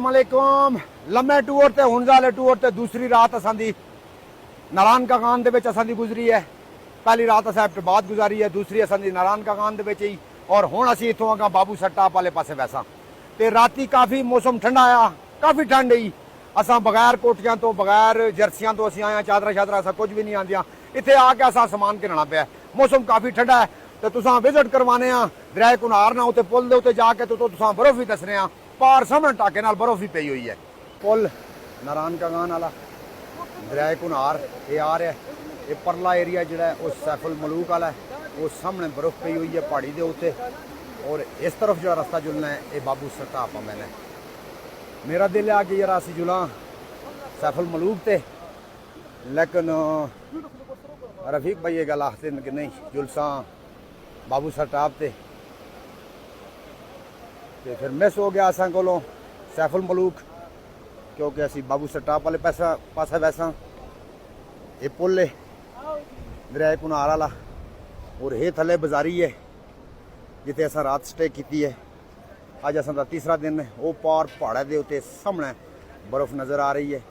अस्सलामुअलैकुम लम्मे टूर ते हुण वाले टूर ते दूसरी रात असां दी नारायण कागान दे विच असां दी गुजरी है। पहली रात असां एबटाबाद गुजारी है, दूसरी असां दी नारायण कागान दे विच ही और हुण असीं इत्थों अगां बाबू सर टाप वाले पासे वैसां ते राती काफ़ी मौसम ठंडा आया, काफ़ी ठंड ही। असां बगैर कोटियां तो बगैर जर्सियां तो असीं आए, चादरा शादरा असां कुछ भी नहीं आंदियां। इत्थे आके असां समान घिरना पिया, मौसम काफ़ी ठंडा है तो तुसां विजिट करवाने आ दरिया कुनार ना उत्ते पुल दे उत्ते जाके तो तुसां बर्फ भी दसने आ। पार सामने टाके नाल बर्फ भी पई हुई है। पुल नारायण कागान वाला दरिया कुनार ये आ रहा है, ये परला एरिया जो है वो सैफुल मलूक वाला है, वो सामने बर्फ पई हुई है पहाड़ी के उत्ते। और इस तरफ जो रास्ता जुलना है ये बाबू सर टाप आ। मैंने मेरा दिल है कि यार असी जुला सैफुल मलूक ते, लेकिन रफीक भाई ये गल आखते कि नहीं जुलसा बाबू सर टाप ते फिर मिस हो गया असा को सैफुल मलूक, क्योंकि असी बाबू सर टाप वाले पासा वैसा ये पुल है दरिया कुनार वाला और ये थले बाजारी है जिते असा रात स्टे की है। अज असा का तीसरा दिन है। वो पार पहाड़ा के उत्ते सामने बर्फ नज़र आ रही है।